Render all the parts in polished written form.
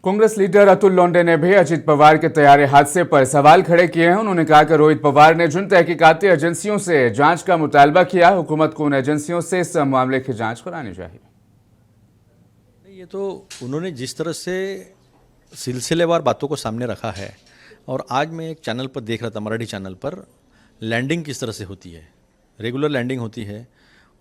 Congress leader Atul Londhe ने भी अजित पवार के तैयारी हादसे पर सवाल खड़े किए हैं। उन्होंने कहा कि रोहित पवार ने जिन तहकीकाती एजेंसियों से जांच का मुतालबा किया, हुकूमत को उन एजेंसियों से इस मामले की जांच करानी चाहिए। ये तो उन्होंने जिस तरह से सिलसिलेवार बातों को सामने रखा है, और आज मैं एक चैनल पर देख रहा था, मराठी चैनल पर, लैंडिंग किस तरह से होती है, रेगुलर लैंडिंग होती है,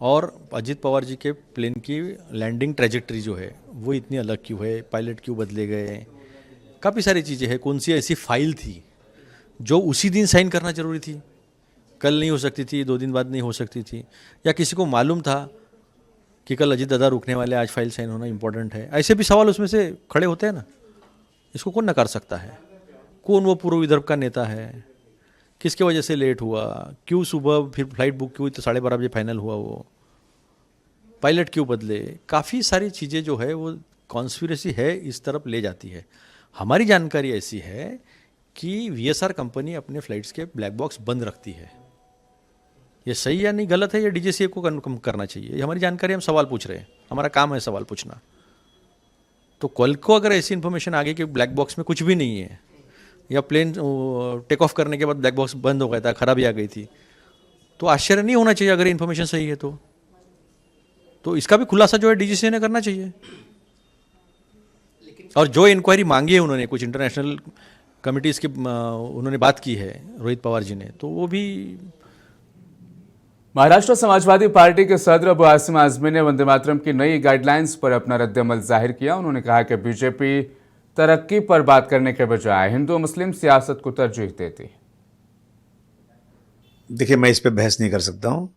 और अजित पवार जी के प्लेन की लैंडिंग ट्रेजेक्ट्री जो है वो इतनी अलग क्यों है, पायलट क्यों बदले गए, काफ़ी सारी चीज़ें हैं। कौन सी ऐसी फाइल थी जो उसी दिन साइन करना जरूरी थी, कल नहीं हो सकती थी, 2 दिन बाद नहीं हो सकती थी, या किसी को मालूम था कि कल अजित दादा रुकने वाले, आज फाइल साइन होना इंपॉर्टेंट है। ऐसे भी सवाल उसमें से खड़े होते हैं ना। इसको कौन नकार सकता है? कौन वो पूर्व विदर्भ का नेता है, किसके वजह से लेट हुआ, क्यों सुबह फिर फ्लाइट बुक क्यों हुई तो 12:30 बजे फाइनल हुआ, वो पायलट क्यों बदले, काफ़ी सारी चीज़ें जो है वो कॉन्स्पिरेसी है इस तरफ ले जाती है। हमारी जानकारी ऐसी है कि वीएसआर कंपनी अपने फ्लाइट्स के ब्लैक बॉक्स बंद रखती है। ये सही या नहीं, गलत है, या डीजीसीए को कन्फर्म करना चाहिए, ये हमारी जानकारी, हम सवाल पूछ रहे हैं, हमारा काम है सवाल पूछना। तो कल को अगर ऐसी इन्फॉर्मेशन आ गई कि ब्लैक बॉक्स में कुछ भी नहीं है, या प्लेन टेक ऑफ करने के बाद ब्लैक बॉक्स बंद हो गया था, खराबी आ गई थी, तो आश्चर्य नहीं होना चाहिए अगर इन्फॉर्मेशन सही है तो इसका भी खुलासा जो है डीजीसीए ने करना चाहिए। और जो इंक्वायरी मांगी है उन्होंने, कुछ इंटरनेशनल कमिटीज़ की उन्होंने बात की है रोहित पवार जी ने, तो वो भी। महाराष्ट्र समाजवादी पार्टी के सदर अबू आसिम आजमी ने वंदे मातरम की नई गाइडलाइंस पर अपना रद्द-ए-अमल जाहिर किया। उन्होंने कहा कि बीजेपी तरक्की पर बात करने के बजाय हिंदू मुस्लिम सियासत को तरजीह देती है। देखिए, मैं इस पे बहस नहीं कर सकता हूँ,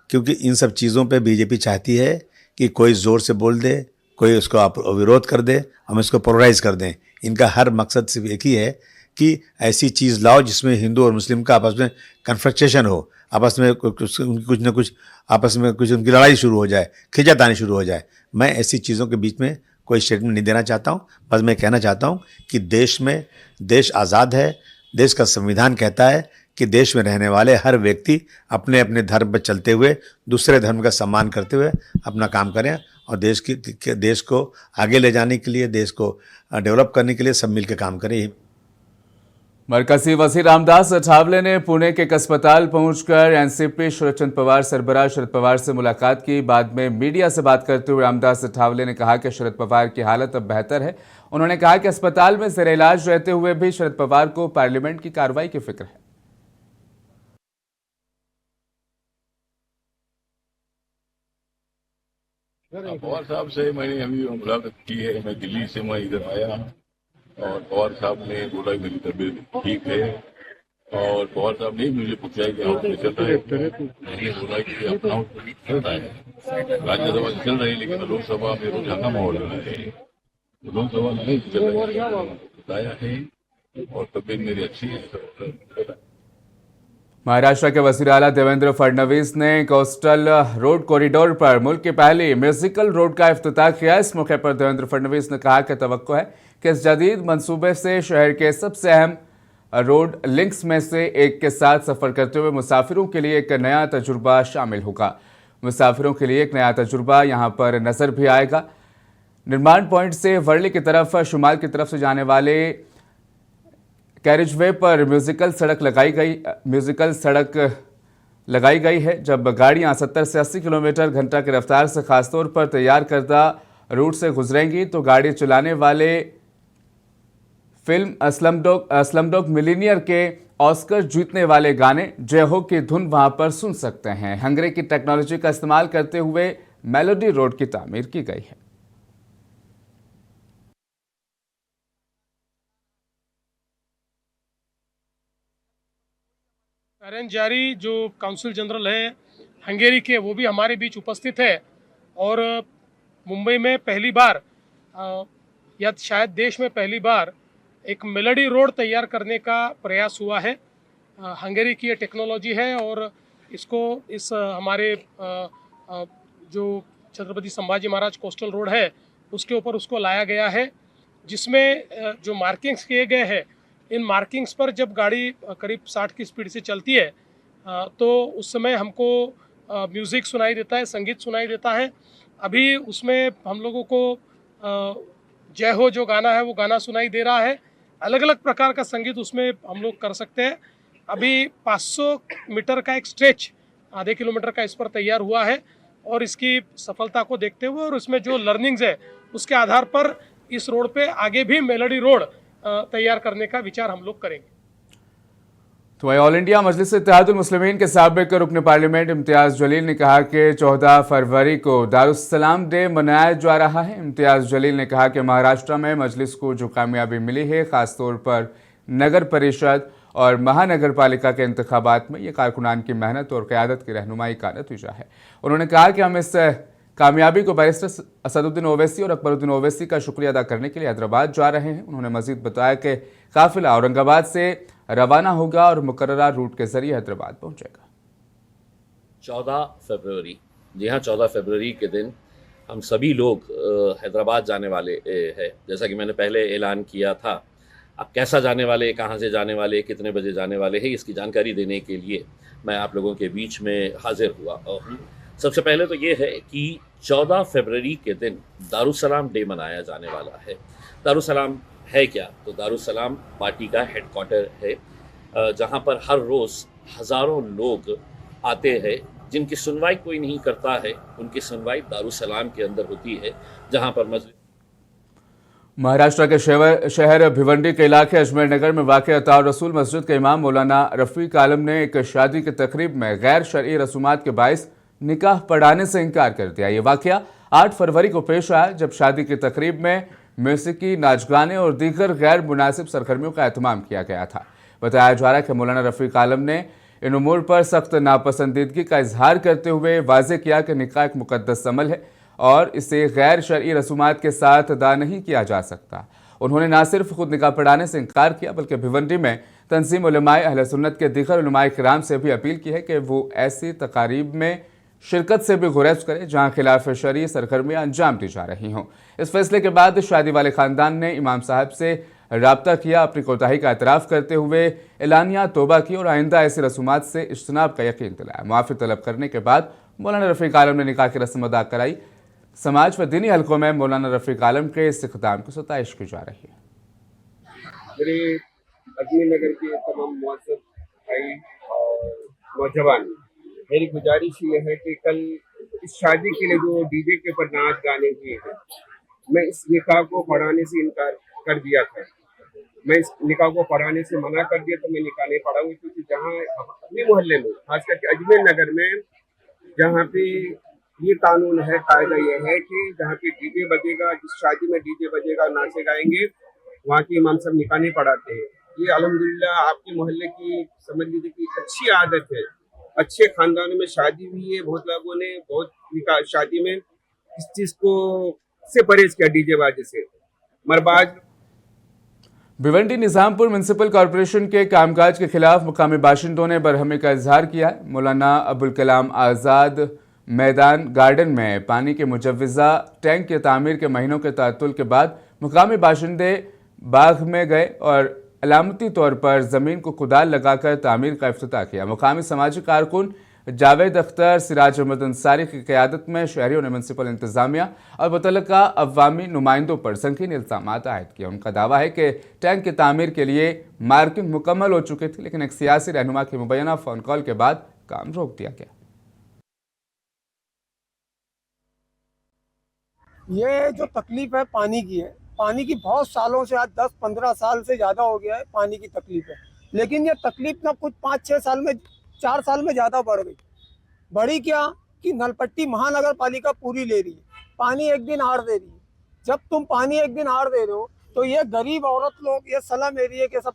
क्योंकि इन सब चीज़ों पे बीजेपी चाहती है कि कोई ज़ोर से बोल दे, कोई उसको विरोध कर दे, हम इसको पोलराइज कर दें। इनका हर मकसद सिर्फ एक ही है कि ऐसी चीज़ लाओ जिसमें हिंदू और मुस्लिम का आपस में कन्फ्रंटेशन हो, आपस में कुछ न कुछ आपस में कुछ उनकी लड़ाई शुरू हो जाए, खींचातानी शुरू हो जाए। मैं ऐसी चीज़ों के बीच में कोई स्टेटमेंट नहीं देना चाहता हूँ। बस मैं कहना चाहता हूँ कि देश आज़ाद है। देश का संविधान कहता है कि देश में रहने वाले हर व्यक्ति अपने अपने धर्म पर चलते हुए, दूसरे धर्म का सम्मान करते हुए अपना काम करें, और देश को आगे ले जाने के लिए, देश को डेवलप करने के लिए सब मिलकर काम करें। मरकजी वजीर रामदास अठावले ने पुणे के एक अस्पताल पहुंचकर एनसीपी शरद पवार सरबराह शरद पवार से मुलाकात की। बाद में मीडिया से बात करते हुए रामदास अठावले ने कहा कि शरद पवार की हालत अब बेहतर है। उन्होंने कहा कि अस्पताल में ज़ेर इलाज रहते हुए भी शरद पवार को पार्लियामेंट की कार्रवाई की फिक्र है। पवार साहब से मैंने अभी मुलाकात की है। मैं दिल्ली से मैं इधर आया, और पवार साहब ने बोला कि मेरी तबीयत ठीक है, और पवार साहब ने मुझे पूछा है कि हाउस में चल रहा है। मैंने बोला कि अपना हाउस में चल रहा है, राज्यसभा चल रही है, लेकिन लोकसभा में रोजाना माहौल है, लोकसभा नहीं चल रही है, बताया है, और तबीयत मेरी अच्छी है। महाराष्ट्र के वज़ीर आला देवेंद्र फडणवीस ने कोस्टल रोड कॉरिडोर पर मुल्क की पहली म्यूजिकल रोड का इफ्तिताह किया। इस मौके पर देवेंद्र फडणवीस ने कहा कि तवक्को है कि इस जदीद मंसूबे से शहर के सबसे अहम रोड लिंक्स में से एक के साथ सफर करते हुए मुसाफिरों के लिए एक नया तजुर्बा शामिल होगा। मुसाफिरों के लिए एक नया तजुर्बा यहाँ पर नजर भी आएगा। निर्माण पॉइंट से वर्ली की तरफ, शुमाल की तरफ से जाने वाले कैरिजवे पर म्यूजिकल सड़क लगाई गई है। जब गाड़ियां 70 से 80 किलोमीटर घंटा की रफ्तार से खासतौर पर तैयार करदा रूट से गुजरेंगी तो गाड़ी चलाने वाले फिल्म स्लमडॉग मिलीनियर के ऑस्कर जीतने वाले गाने जय हो की धुन वहां पर सुन सकते हैं। हंगरी की टेक्नोलॉजी का इस्तेमाल करते हुए मेलोडी रोड की तामीर की गई है। अरेंज जारी जो काउंसिल जनरल है हंगेरी के, वो भी हमारे बीच उपस्थित है, और मुंबई में पहली बार या शायद देश में पहली बार एक मेलोडी रोड तैयार करने का प्रयास हुआ है। हंगेरी की ये टेक्नोलॉजी है, और इसको हमारे जो छत्रपति संभाजी महाराज कोस्टल रोड है उसके ऊपर उसको लाया गया है, जिसमें जो मार्किंग्स किए गए हैं, इन मार्किंग्स पर जब गाड़ी करीब 60 की स्पीड से चलती है तो उस समय हमको म्यूज़िक सुनाई देता है, संगीत सुनाई देता है। अभी उसमें हम लोगों को जय हो जो गाना है वो गाना सुनाई दे रहा है। अलग अलग प्रकार का संगीत उसमें हम लोग कर सकते हैं। अभी 500 मीटर का एक स्ट्रेच आधे किलोमीटर का इस पर तैयार हुआ है और इसकी सफलता को देखते हुए और उसमें जो लर्निंग्स है उसके आधार पर इस रोड पे आगे भी मेलोडी रोड तैयार करने का विचार हम लोग करेंगे। तो वहीं ऑल इंडिया मजलिस इत्तेहादुल मुस्लिमीन के साबिक रुकन पार्लियामेंट इम्तियाज़ जलील ने कहा कि 14 फरवरी को दारुस्सलाम डे मनाया जा रहा है। इम्तियाज़ जलील ने कहा कि महाराष्ट्र में मजलिस को जो कामयाबी मिली है, ख़ासतौर पर नगर परिषद और महानगर पालिका के इंतखाबात में, ये कारकुनान की मेहनत और क़यादत की रहनुमाई का नतीजा है। उन्होंने कहा कि हम इस कामयाबी को बैरिस्टर असदुद्दीन ओवैसी और अकबरुद्दीन ओवैसी का शुक्रिया अदा करने के लिए हैदराबाद जा रहे हैं। उन्होंने मजीद बताया कि काफिला औरंगाबाद से रवाना होगा और मुकर्ररा रूट के जरिए हैदराबाद पहुंचेगा। 14 फरवरी, जी हाँ, 14 फरवरी के दिन हम सभी लोग हैदराबाद जाने वाले हैं। जैसा कि मैंने पहले ऐलान किया था, अब कैसा जाने वाले, कहाँ से जाने वाले, कितने बजे जाने वाले हैं, इसकी जानकारी देने के लिए मैं आप लोगों के बीच में हाजिर हुआ हूँ। सबसे पहले तो ये है कि 14 फरवरी के दिन दारुस्सलाम डे मनाया जाने वाला है। दारुस्सलाम है क्या? तो दारुस्सलाम पार्टी का हेडक्वार्टर है, जहाँ पर हर रोज़ हज़ारों लोग आते हैं जिनकी सुनवाई कोई नहीं करता है। उनकी सुनवाई दारुस्सलाम के अंदर होती है, जहाँ पर मस्जिद। महाराष्ट्र के शहर भिवंडी के इलाके अजमेर नगर में वाक़ अताउर रसूल मस्जिद के इमाम मौलाना रफ़ीक आलम ने एक शादी की तकरीब में गैर शरई रसूमात के बाइस निकाह पढ़ाने से इनकार कर दिया। ये वाक़या 8 फरवरी को पेश आया, जब शादी की तकरीब में मौसीकी, नाच गाने और दीगर गैर मुनासिब सरगर्मियों का एहतमाम किया गया था। बताया जा रहा है कि मौलाना रफ़ीक आलम ने इन उमूर पर सख्त नापसंदीदगी का इजहार करते हुए वाज़ेह किया कि निकाह एक मुक़द्दस अमल है और इसे गैर शरई रसूमात के साथ अदा नहीं किया जा सकता। उन्होंने न सिर्फ खुद निकाह पढ़ाने से इनकार किया, बल्कि भिवंडी में तंजीम उलमाए अहले सुन्नत के दीगर उलमाए किराम से भी अपील की है कि वो ऐसी तकारीब में शिरकत से भी गुरेज करें जहाँ खिलाफ शरई सरगर्मियाँ अंजाम दी जा रही हों। इस फैसले के बाद शादी वाले ख़ानदान ने इमाम साहब से राब्ता किया, अपनी कोताही का एतराफ़ करते हुए एलानिया तौबा की और आइंदा ऐसी रसूमात से इज्तनाब का यकीन दिलाया। मुआफ़ी तलब करने के बाद मौलाना रफ़ीक आलम ने निकाह की रस्म अदा कराई। समाज व दीनी हलकों में मौलाना रफ़ीक आलम के इस इक़दाम की सताइश की जा रही है। मेरे अजमेर नगर के तमाम मुअज़्ज़िज़ भाई और नौजवान, मेरी गुजारिश ये है कि कल इस शादी के लिए जो डीजे के ऊपर नाच गाने हुए हैं, मैं इस निकाह को पढ़ाने से इनकार कर दिया था। मैं इस निकाह को पढ़ाने से मना कर दिया, तो मैं निकाह नहीं पढ़ाऊंगी, क्योंकि जहाँ अपने मोहल्ले में, खास करके अजमेर नगर में, जहाँ पे ये कानून है, कायदा ये है कि जहाँ पे डीजे बजेगा, जिस शादी में डीजे बजेगा, नाचे गाएंगे, वहाँ के इमाम सब निकाह नहीं पढ़ाते हैं। ये अल्हम्दुलिल्लाह आपके मोहल्ले की, समझ लीजिए कि अच्छी आदत है। अच्छे खानदानों में शादी हुई है, बहुत लोगों ने बहुत निकाह शादी में इस चीज़ को से परहेज किया, डीजे बाजे से। मरबाज भिवंडी निज़ामपुर म्यूनसिपल कॉरपोरेशन के कामकाज के खिलाफ मुकामी बाशिंदों ने बरहमी का इजहार किया है। मौलाना अबुल कलाम आज़ाद मैदान गार्डन में पानी के मुजव्वज़ा टैंक की तामीर के महीनों के तातुल के बाद मुकामी बाशिंदे बाग में गए और अलामती तौर पर ज़मीन को कुदाल लगाकर तामीर का इफ्तिताह किया। मुकामी समाजी कारकुन जावेद अख्तर, सिराज अहमद अंसारी की क़यादत में शहरियों ने म्यूनसिपल इंतज़ामिया और मुतल्लिका अवामी नुमाइंदों पर संगीन इल्ज़ाम आयद किए। उनका दावा है कि टैंक की तामीर के लिए मार्किंग मुकम्मल हो चुकी थी, लेकिन एक सियासी रहनुमा की मुबैना फ़ोन कॉल के बाद काम रोक दिया गया। ये जो तकलीफ है पानी की है, पानी की बहुत सालों से, आज 10-15 साल से ज़्यादा हो गया है पानी की तकलीफ है। लेकिन ये तकलीफ ना कुछ 5-6 साल में, 4 साल में ज़्यादा बढ़ गई। बढ़ी क्या कि नलपट्टी महानगर पालिका पूरी ले रही है, पानी एक दिन आड़ दे रही है। जब तुम पानी एक दिन आड़ दे रहे हो तो ये गरीब औरत लोग, ये सलम एरिया के सब।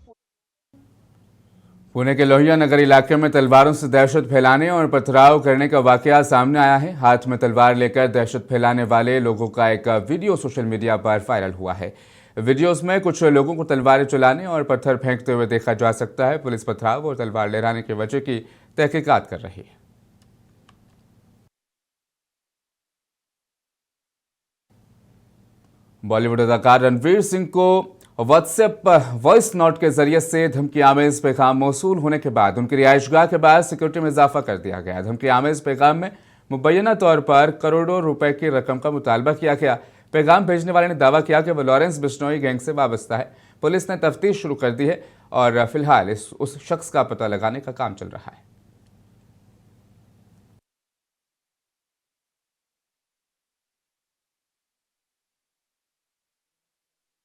पुणे के लोहिया नगर इलाके में तलवारों से दहशत फैलाने और पथराव करने का वाकया सामने आया है। हाथ में तलवार लेकर दहशत फैलाने वाले लोगों का एक वीडियो सोशल मीडिया पर वायरल हुआ है। वीडियोस में कुछ लोगों को तलवारें चलाने और पत्थर फेंकते हुए देखा जा सकता है। पुलिस पथराव और तलवार लहराने की वजह की तहकीकात कर रही है। बॉलीवुड अदाकार रणवीर सिंह को व्हाट्सएप वॉइस नोट के जरिए से धमकी आमेज पैगाम मौसूल होने के बाद उनकी रिहाइशगाह के बाद सिक्योरिटी में इजाफा कर दिया गया। धमकी आमेज पैगाम में मुबैना तौर पर करोड़ों रुपए की रकम का मुतालबा किया गया। पैगाम भेजने वाले ने दावा किया कि वो लॉरेंस बिश्नोई गैंग से वाबस्ता है। पुलिस ने तफ्तीश शुरू कर दी है और फिलहाल उस शख्स का पता लगाने का काम चल रहा है।